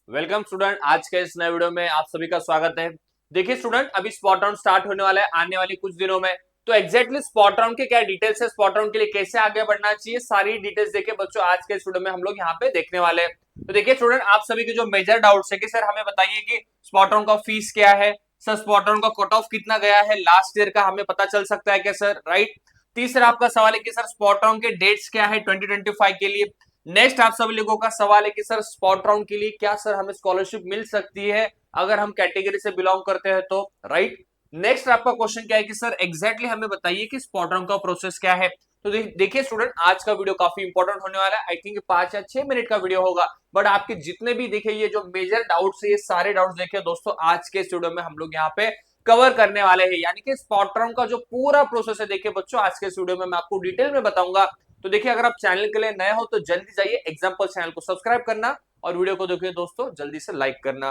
Welcome student, आज के इस नए वीडियो में आप सभी का स्वागत है। देखिए स्टूडेंट, अभी स्पॉट राउंड स्टार्ट होने वाला है आने वाली कुछ दिनों में। तो एग्जैक्टली स्पॉट राउंड के क्या डिटेल्स है, स्पॉट राउंड के लिए कैसे आगे बढ़ना चाहिए, सारी डिटेल्स देखिए बच्चों आज के इस वीडियो में हम लोग यहाँ पे देखने वाले हैं। तो देखिए स्टूडेंट, आप सभी के जो मेजर डाउट्स है कि सर हमें बताइए कि स्पॉट राउंड का फीस क्या है, सर स्पॉट राउंड का कट ऑफ कितना गया है लास्ट ईयर का, हमें पता चल सकता है क्या सर, राइट। तीसरा आपका सवाल है कि सर स्पॉट राउंड के डेट्स क्या है 2025 के लिए। नेक्स्ट आप सभी लोगों का सवाल है कि सर स्पॉट राउंड के लिए क्या सर हमें स्कॉलरशिप मिल सकती है अगर हम कैटेगरी से बिलोंग करते हैं तो, राइट। नेक्स्ट आपका क्वेश्चन क्या है कि सर एग्जैक्टली हमें बताइए कि स्पॉट राउंड का प्रोसेस क्या है। तो देखिए स्टूडेंट, आज का वीडियो काफी इंपॉर्टेंट होने वाला है। आई थिंक 5 या 6 मिनट का वीडियो होगा, बट आपके जितने भी देखिए ये जो मेजर डाउट्स है ये सारे डाउट्स देखिए दोस्तों आज के वीडियो में हम लोग यहाँ पे कवर करने वाले हैं। यानी कि स्पॉट राउंड का जो पूरा प्रोसेस है देखिए बच्चों आज के वीडियो में मैं आपको डिटेल में बताऊंगा। तो देखिए अगर आप चैनल के लिए नए हो तो जल्दी जाइए एग्जाम्पल चैनल को सब्सक्राइब करना और वीडियो को देखिए दोस्तों जल्दी से लाइक करना।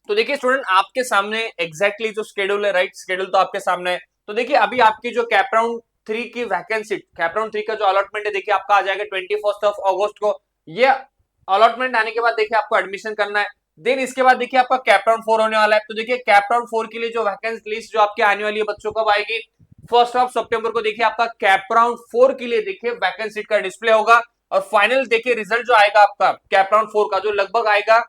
तो देखिए स्टूडेंट, आपके सामने एग्जैक्टली जो शेड्यूल है, राइट, शेड्यूल तो आपके सामने है। तो देखिए अभी आपकी जो कैप राउंड 3 की वैकेंसी, कैप राउंड 3 का जो अलॉटमेंट है देखिए आपका आ जाएगा 21 अगस्त को। ये अलॉटमेंट आने के बाद देखिए आपको एडमिशन करना है। देन इसके बाद देखिए आपका कैप राउंड 4 होने वाला है। तो देखिए कैप राउंड 4 के लिए जो वैकेंसी लिस्ट जो आपके आने वाली है बच्चों कब आएगी, 1 सितंबर को देखिए आपका कैप राउंड 4 के लिए देखिए वैकेंसी का डिस्प्ले होगा। और फाइनल देखिए रिजल्ट जो आएगा आपका कैप राउंड 4 का जो लगभग आएगा,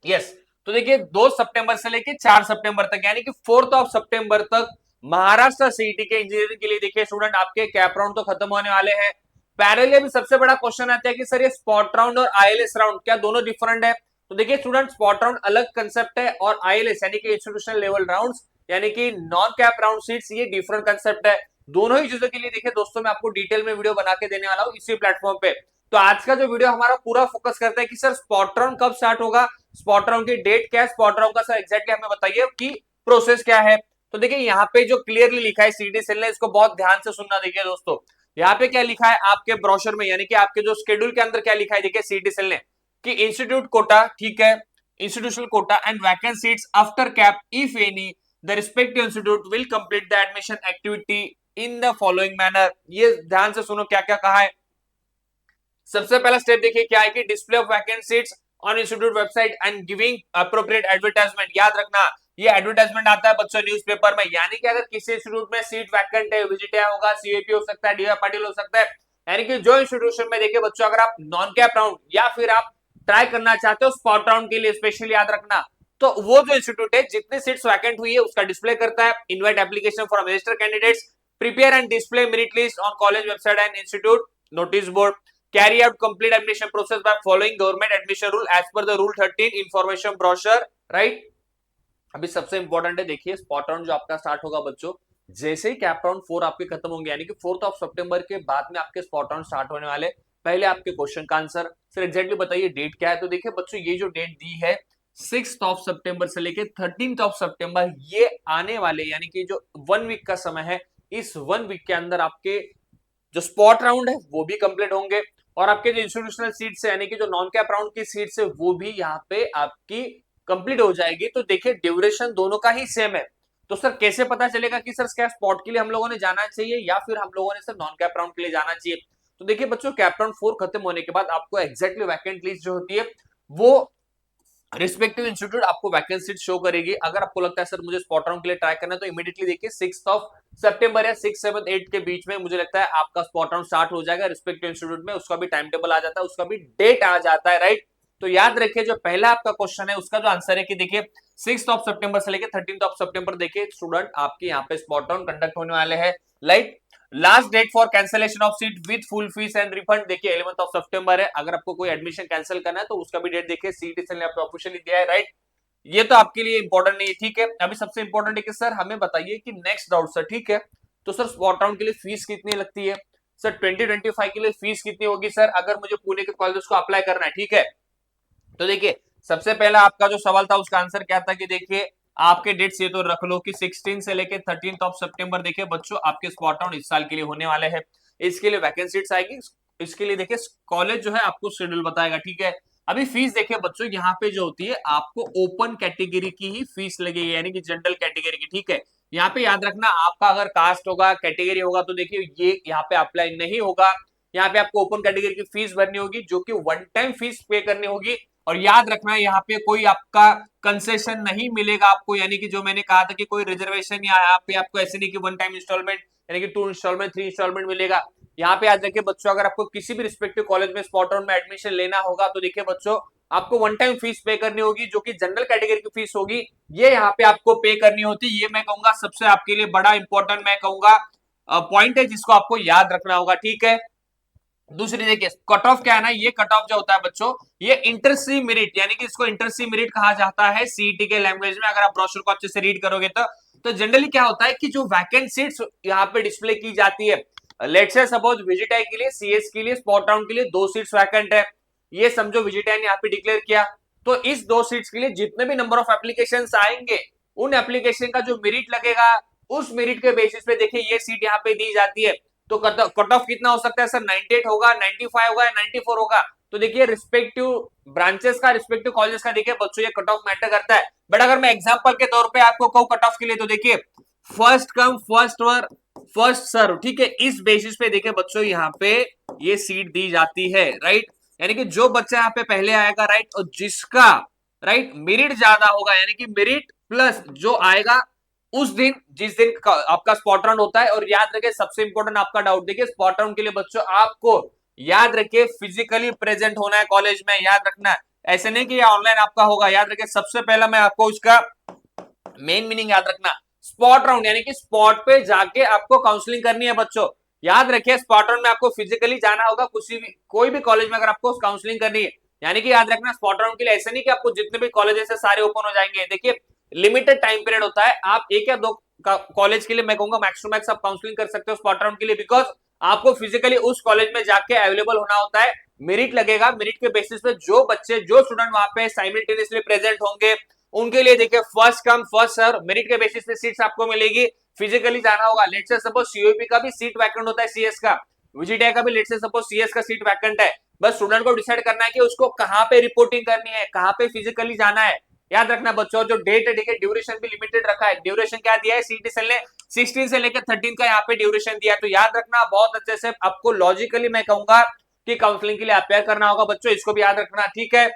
यस, तो देखिए 2 सितंबर से लेके 4 सितंबर तक, यानी कि 4 सितंबर तक महाराष्ट्र सीईटी के इंजीनियरिंग के लिए देखिए स्टूडेंट आपके कैप राउंड तो खत्म होने वाले हैं। पैरेलली अभी सबसे बड़ा क्वेश्चन आता है कि सर ये स्पॉट राउंड और आईएलएस राउंड क्या दोनों डिफरेंट है। तो देखिए स्टूडेंट, स्पॉट राउंड अलग कंसेप्ट है और आईएलएस यानी कि इंस्टीट्यूशनल लेवल राउंड्स यानी कि नॉन कैप राउंड सीट्स ये डिफरेंट कंसेप्ट है। दोनों ही चीजों के लिए देखिए दोस्तों मैं आपको डिटेल में वीडियो बना के देने वाला हूं इसी प्लेटफॉर्म पे। तो आज का जो वीडियो हमारा पूरा फोकस करता है कि सर स्पॉट राउंड कब स्टार्ट होगा, स्पॉट राउंड की डेट क्या है, स्पॉट राउंड का सर एग्जैक्टली हमें बताइए कि प्रोसेस क्या है। तो देखिए यहाँ पे जो क्लियरली लिखा है सीडी सेल ने, इसको बहुत ध्यान से सुनना। देखिए दोस्तों यहाँ पे क्या लिखा है आपके ब्रोशर में, यानी कि आपके जो शेड्यूल के अंदर क्या लिखा है देखिए सीडी सेल ने कि इंस्टीट्यूट कोटा, ठीक है, institutional quota and vacant seats after CAP if any the respective institute will complete the admission activity in the following manner. ये ध्यान से सुनो क्या क्या कहा है। सबसे पहला स्टेप देखिए क्या है कि display of vacant seats on institute website and giving appropriate advertisement. याद रखना ये एडवर्टाइजमेंट आता है बच्चों न्यूज़पेपर में, यानी कि अगर किसी इंस्टीट्यूट में सीट वैकेंट है, विजिट होगा, सीवीपी हो सकता है, डीवाई पाटिल हो सकता है, यानी कि जो इंस्टीट्यूशन में देखिए बच्चों अगर आप नॉन कैप राउंड या फिर आप ट्राई करना चाहते हो स्पॉट राउंड के लिए स्पेशली याद रखना, तो वो जो इंस्टीट्यूट है जितनी सीट्स वैकेंट हुई है उसका डिस्प्ले करता है, invite application for register candidates, prepare and display merit list on college website and institute notice board, carry out complete admission process by following government admission rule as per the rule 13 information brochure, right। अभी सबसे important है देखिए spot round जो आपका start होगा बच्चों जैसे ही cap round 4 आपके खत्म होंगे, यानी कि 4 सितंबर के बाद में आपके स्पॉट राउंड स्टार्ट होने वाले। पहले आपके क्वेश्चन का आंसर सर एग्जैक्टली बताइए डेट क्या है। तो देखिए बच्चों ये जो डेट दी है 6 सितंबर से लेके 13 सितंबर ये आने वाले, यानी कि जो 1 वीक का समय है, इस 1 वीक के अंदर आपके जो स्पॉट राउंड है वो भी कंप्लीट होंगे और आपके जो इंस्टीट्यूशनल सीट्स है यानी कि जो नॉन कैप राउंड की सीट्स है वो भी यहाँ पे आपकी कंप्लीट हो जाएगी। तो देखिए ड्यूरेशन दोनों का ही सेम है। तो सर कैसे पता चलेगा कि सर क्या स्पॉट के लिए हम लोगों ने जाना चाहिए या फिर हम लोगों ने सर नॉन कैप राउंड के लिए जाना चाहिए। तो देखिए बच्चों कैप राउंड 4 खत्म होने के बाद आपको एग्जैक्टली वैकेंट लिस्ट जो होती है वो रिस्पेक्टिव इंस्टीट्यूट आपको वैकेंसी शो करेगी। अगर आपको लगता है सर मुझे स्पॉट राउंड के लिए ट्राई करना है तो इमीडिएटली देखिए 6 सितंबर या 6, 7, 8 के बीच में मुझे लगता है आपका स्पॉट राउंड स्टार्ट हो जाएगा रिस्पेक्टिव इंस्टीट्यूट में, उसका भी टाइम टेबल आ जाता है, उसका भी डेट आ जाता है, राइट। तो याद रखिए जो पहला आपका क्वेश्चन है उसका जो आंसर है कि देखिए 6 सितंबर से लेकर 13 सितंबर देखिए स्टूडेंट आपके यहाँ पे स्पॉट राउंड कंडक्ट होने वाले हैं, like last date for cancellation of seat with full fees and refund देखिए 11 सितंबर है। अगर आपको कोई एडमिशन कैंसिल करना है तो उसका भी डेट देखिए सीईटी ने आपको ऑफिशियली दिया है, राइट। ये तो आपके लिए इंपॉर्टेंट नहीं है, ठीक है। अभी सबसे इंपॉर्टेंट है कि सर हमें बताइए कि नेक्स्ट डाउट सर, ठीक है। तो सर स्पॉट राउंड के लिए फीस कितनी लगती है सर, 2025 के लिए फीस कितनी होगी सर अगर मुझे पुणे के कॉलेज को अप्लाई करना है, ठीक है। तो देखिए सबसे पहला आपका जो सवाल था उसका आंसर क्या था कि देखिए आपके डेट्स ये तो रख लो कि 16 से लेके 13 सितंबर देखिए बच्चों आपके स्पॉट राउंड इस साल के लिए होने वाले हैं। इसके लिए वैकेंसीज आएगी, इसके लिए देखिए कॉलेज जो है आपको शेड्यूल बताएगा, ठीक है। अभी फीस देखिए बच्चों यहाँ पे जो होती है आपको ओपन कैटेगरी की ही फीस लगेगी, यानी कि जनरल कैटेगरी की, ठीक है। यहाँ पे याद रखना आपका अगर कास्ट होगा, कैटेगरी होगा तो देखिए ये यहाँ पे अप्लाई नहीं होगा। यहाँ पे आपको ओपन कैटेगरी की फीस भरनी होगी जो कि वन टाइम फीस पे करनी होगी और याद रखना यहाँ पे कोई आपका कंसेशन नहीं मिलेगा आपको, यानी कि जो मैंने कहा था कि कोई रिजर्वेशन या यहाँ पे आपको ऐसे नहीं कि वन टाइम इंस्टॉलमेंट यानी कि 2 इंस्टॉलमेंट 3 इंस्टॉलमेंट मिलेगा। यहाँ पे याद रखिए बच्चों, अगर आपको किसी भी रिस्पेक्टिव कॉलेज में स्पॉट राउंड में एडमिशन लेना होगा तो देखिए बच्चों, आपको वन टाइम फीस पे करनी होगी, जो कि जनरल कैटेगरी की फीस होगी, ये यहाँ पे आपको पे करनी होती है। ये मैं कहूंगा सबसे आपके लिए बड़ा इंपॉर्टेंट मैं कहूंगा पॉइंट है, जिसको आपको याद रखना होगा, ठीक है। दूसरी देखिए कट ऑफ क्या है ना, ये कट ऑफ जो होता है बच्चों, ये इंटरसी मेरिट, यानी कि इसको इंटरसी मेरिट कहा जाता है सीईटी के लैंग्वेज में। अगर आप ब्रोशर को अच्छे से रीड करोगे तो जनरली क्या होता है कि जो वैकेंट सीट्स यहाँ पे डिस्प्ले की जाती है, लेट्स से सपोज विजिटाई के लिए, सीएस के लिए, स्पॉट राउंड के लिए 2 सीट्स वैकेंट है, ये समझो विजिटाई ने यहाँ पे डिक्लेयर किया, तो इस 2 सीट्स के लिए जितने भी नंबर ऑफ एप्लीकेशन आएंगे, उन एप्लीकेशन का जो मेरिट लगेगा, उस मेरिट के बेसिस पे देखिए ये सीट यहाँ पे दी जाती है। तो कट ऑफ कितना हो सकता है सर, 98 होगा, 95 होगा, 94 होगा। तो देखिए रिस्पेक्टिव ब्रांचेस का, रिस्पेक्टिव कॉलेजेस का देखिए बच्चों ये कट ऑफ मैटर करता है। बट अगर मैं एग्जांपल के तौर पे आपको कहूं कट ऑफ के लिए, तो देखिए फर्स्ट कम फर्स्ट वर फर्स्ट सर्व, ठीक है, इस बेसिस पे देखिए बच्चों यहाँ पे ये सीट दी जाती है, राइट। यानी कि जो बच्चा यहाँ पे पहले आएगा, राइट, और जिसका राइट मेरिट ज्यादा होगा, यानी कि मेरिट प्लस जो आएगा उस दिन, जिस दिन आपका स्पॉट राउंड होता है। और याद रखिए सबसे इंपॉर्टेंट आपका डाउट, देखिए स्पॉट राउंड के लिए बच्चों आपको याद रखिए फिजिकली प्रेजेंट होना है कॉलेज में, याद रखना है, ऐसे नहीं कि ऑनलाइन आपका होगा। याद रखिए सबसे पहला मैं आपको उसका मेन मीनिंग याद रखना, स्पॉट राउंड यानी कि स्पॉट पे जाके आपको काउंसलिंग करनी है बच्चों। याद रखिए स्पॉट राउंड में आपको फिजिकली जाना होगा, कोई भी कॉलेज में अगर आपको काउंसलिंग करनी है, यानी कि याद रखना स्पॉट राउंड के लिए ऐसे नहीं कि आपको जितने भी कॉलेजेस है सारे ओपन हो जाएंगे। देखिए लिमिटेड टाइम पीरियड होता है, आप 1 या 2 कॉलेज के लिए मैं कहूंगा मैक्स टू मैक्स आप काउंसलिंग कर सकते हो स्पॉट राउंड के लिए, बिकॉज आपको फिजिकली उस कॉलेज में जाके अवेलेबल होना होता है। मेरिट लगेगा, मेरिट के बेसिस पे जो बच्चे जो स्टूडेंट वहां पे साइमल्टेनियसली प्रेजेंट होंगे उनके लिए देखिए first come first serve, merit के बेसिस पे सीट्स आपको मिलेगी। फिजिकली जाना होगा, लेट्स से सपोज सीओपी का भी सीट वैकेंट होता है, सीएस का, विजिटिया का भी लेट्स से सपोज सीएस का सीट वैकेंट है, बस स्टूडेंट को डिसाइड करना है कि उसको कहां पे रिपोर्टिंग करनी है, कहां पे फिजिकली जाना है। याद रखना बच्चों जो डेट है, ठीक है, ड्यूरेशन भी लिमिटेड रखा है। ड्यूरेशन क्या दिया है सीटी सेल ने, 16 से लेकर 13 का यहाँ पे ड्यूरेशन दिया है। तो याद रखना बहुत अच्छे से, आपको लॉजिकली मैं कहूंगा कि काउंसलिंग के लिए अपेयर करना होगा बच्चों, इसको भी याद रखना, ठीक है।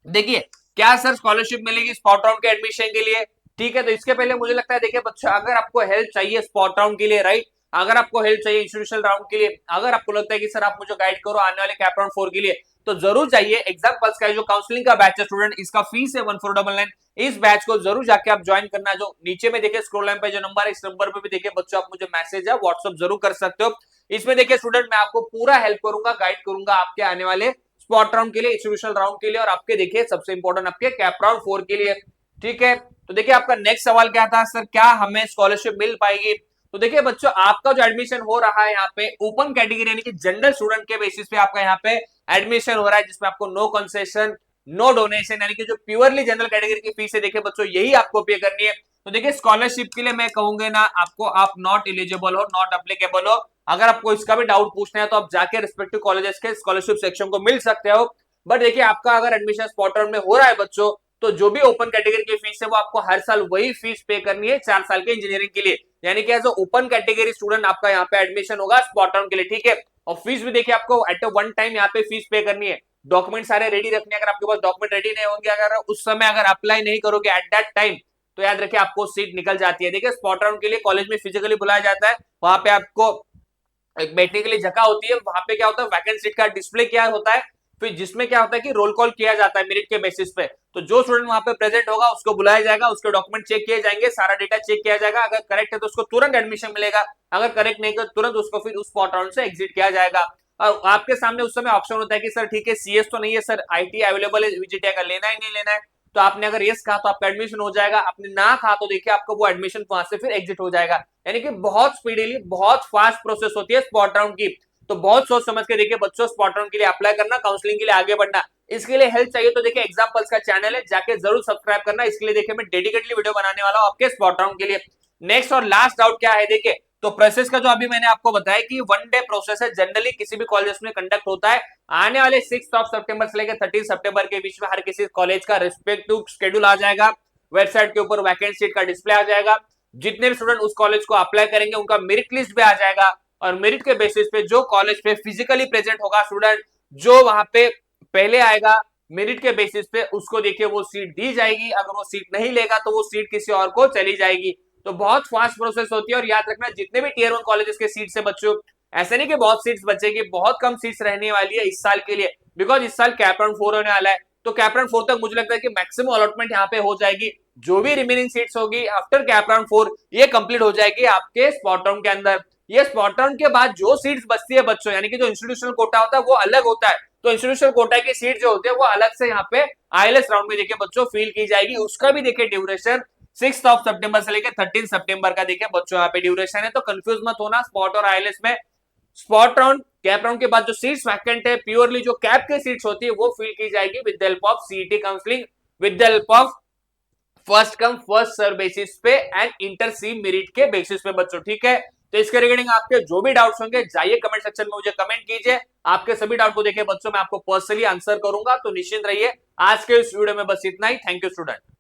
देखिए क्या सर स्कॉलरशिप मिलेगी स्पॉट राउंड के एडमिशन के लिए, ठीक है। तो इसके पहले मुझे लगता है देखिए बच्चों, अगर आपको हेल्प चाहिए स्पॉट राउंड के लिए, राइट, अगर आपको हेल्प चाहिए इंस्टीट्यूशनल राउंड के लिए, अगर आपको लगता है कि सर आप मुझे गाइड करो आने वाले कैप राउंड 4 के लिए, तो जरूर चाहिए एग्जाम्पल्स का जो काउंसलिंग का बैच है स्टूडेंट, इसका फीस है 1499। इस बैच को जरूर जाके आप ज्वाइन करना। जो नीचे में देखिए स्क्रॉल लाइन पे जो नंबर है, इस नंबर पे भी देखिए बच्चों आप मुझे मैसेज या व्हाट्सएप जरूर कर सकते हो। इसमें देखिए स्टूडेंट मैं आपको पूरा हेल्प करूंगा, गाइड करूंगा आपके आने वाले स्पॉट राउंड के लिए, इंस्टीट्यूशनल राउंड के लिए, और आपके देखिए सबसे इंपॉर्टेंट आपके कैप राउंड 4 के लिए, ठीक है। तो देखिए आपका नेक्स्ट सवाल क्या था सर, क्या हमें स्कॉलरशिप मिल पाएगी। तो देखिए बच्चों आपका जो एडमिशन हो रहा है यहाँ पे ओपन कैटेगरी यानी कि जनरल स्टूडेंट के बेसिस पे आपका यहाँ पे एडमिशन हो रहा है, जिसमें आपको नो कंसेशन नो डोनेशन, यानी कि जो प्योरली जनरल कैटेगरी की फीस है देखिए बच्चों यही आपको पे करनी है। तो देखिए स्कॉलरशिप के लिए मैं कहूंगा ना आपको, आप नॉट एलिजिबल हो, नॉट अप्लीकेबल हो। अगर आपको इसका भी डाउट पूछना है तो आप जाके रिस्पेक्टिव कॉलेजेस के स्कॉलरशिप सेक्शन को मिल सकते हो। बट देखिए आपका अगर एडमिशन स्पॉट राउंड में हो रहा है बच्चों, तो जो भी ओपन कैटेगरी की फीस है वो आपको हर साल वही फीस पे करनी है 4 साल के इंजीनियरिंग के लिए, यानी कि एज ओपन कैटेगरी स्टूडेंट आपका यहाँ पे एडमिशन होगा स्पॉट राउंड के लिए, ठीक है। और फीस भी देखिए आपको एट वन टाइम यहाँ पे फीस पे करनी है। डॉक्यूमेंट सारे रेडी रखने, अगर आपके पास डॉक्यूमेंट रेडी नहीं होंगे, अगर उस समय अगर अप्लाई नहीं करोगे एट दैट टाइम, तो याद रखिए आपको सीट निकल जाती है। देखिए स्पॉट राउंड के लिए कॉलेज में फिजिकली बुलाया जाता है, वहां पे आपको एक बैठने के लिए जगह होती है, वहां पे क्या होता है वैकेंट सीट का डिस्प्ले क्या होता है, फिर जिसमें क्या होता है कि रोल कॉल किया जाता है मेरिट के बेसिस पे। तो जो स्टूडेंट वहां पे प्रेजेंट होगा उसको बुलाया जाएगा, उसके डॉक्यूमेंट चेक किए जाएंगे, सारा डेटा चेक किया जाएगा, अगर करेक्ट है तो उसको तुरंत एडमिशन मिलेगा, अगर करेक्ट नहीं तो तुरंत उसको फिर उस स्पॉट राउंड से एग्जिट किया जाएगा। और आपके सामने उस समय ऑप्शन होता है कि सर ठीक है सीएस तो नहीं है सर, आईटी अवेलेबल है, विजिटिया का लेना है नहीं लेना है। तो आपने अगर यस कहा तो आपका एडमिशन हो जाएगा, आपने ना कहा तो देखिए आपको वो एडमिशन वहां से फिर एग्जिट हो जाएगा। यानी कि बहुत स्पीडीली बहुत फास्ट प्रोसेस होती है स्पॉट राउंड की। तो बहुत सोच समझ के देखिए बच्चों स्पॉट राउंड के लिए अप्लाई करना, काउंसलिंग के लिए आगे बढ़ना। इसके लिए हेल्प चाहिए तो देखिए एग्जाम्पल्स का चैनल है, जाके जरूर सब्सक्राइब करना। इसके लिए देखिए मैं डेडिकेटली वीडियो बनाने वाला हूं आपके स्पॉट राउंड के लिए। नेक्स्ट और लास्ट डाउट क्या है, देखिए तो प्रोसेस का जो अभी मैंने आपको बताया कि 1 डे प्रोसेस है, जनरली किसी भी कॉलेज में कंडक्ट होता है। आने वाले 6 सितंबर से लेकर 13 सितंबर के बीच में हर किसी कॉलेज का रिस्पेक्टिव शेड्यूल आ जाएगा, वेबसाइट के ऊपर वैकेंट सीट का डिस्प्ले आ जाएगा, जितने भी स्टूडेंट उस कॉलेज को अप्लाई करेंगे उनका मेरिट लिस्ट भी आ जाएगा, और मेरिट के बेसिस पे जो कॉलेज पे फिजिकली प्रेजेंट होगा स्टूडेंट, जो वहां पे पहले आएगा मेरिट के बेसिस पे उसको देखिए वो सीट दी जाएगी, अगर वो सीट नहीं लेगा तो वो सीट किसी और को चली जाएगी। तो बहुत फास्ट प्रोसेस होती है। और याद रखना जितने भी टियर 1 कॉलेजेस के सीट्स है बच्चों, ऐसे नहीं कि बहुत सीट्स बचेगी, बहुत कम सीट्स रहने वाली है इस साल के लिए, बिकॉज इस साल कैप राउंड 4 होने वाला है। तो कैप राउंड 4 तक मुझे लगता है कि मैक्सिमम अलॉटमेंट यहाँ पे हो जाएगी। जो भी रिमेनिंग सीट्स होगी आफ्टर कैप राउंड 4 ये कंप्लीट हो जाएगी आपके स्पॉट राउंड के अंदर। ये स्पॉट राउंड के बाद जो सीट्स बचती है बच्चों, यानी कि जो इंस्टीट्यूशनल कोटा होता है वो अलग होता है, तो इंस्टीट्यूशनल कोटा की सीट जो होती है वो अलग से यहाँ पे आईएलएस राउंड में देखिए बच्चों फिल की जाएगी। उसका भी देखिए ड्यूरेशन 6 सितंबर से लेकर 13 सितंबर का देखिए बच्चों यहाँ पे ड्यूरेशन है। तो कंफ्यूज मत होना स्पॉट और आईएलएस में। स्पॉट राउंड कैप राउंड के बाद जो सीट्स वैकेंट है प्योरली जो कैप के सीट्स होती है वो फिल की जाएगी with the help of CET counselling, with the help of first come first serve basis पे एंड इंटर सी मेरिट के बेसिस पे बच्चों, ठीक है। तो इसके रिगार्डिंग आपके जो भी डाउट्स होंगे जाइए कमेंट सेक्शन में मुझे कमेंट कीजिए। आपके सभी डाउट को देखिए बच्चों मैं आपको पर्सनली आंसर करूंगा, तो निश्चिंत रहिए। आज के इस वीडियो में बस इतना ही। Thank you student.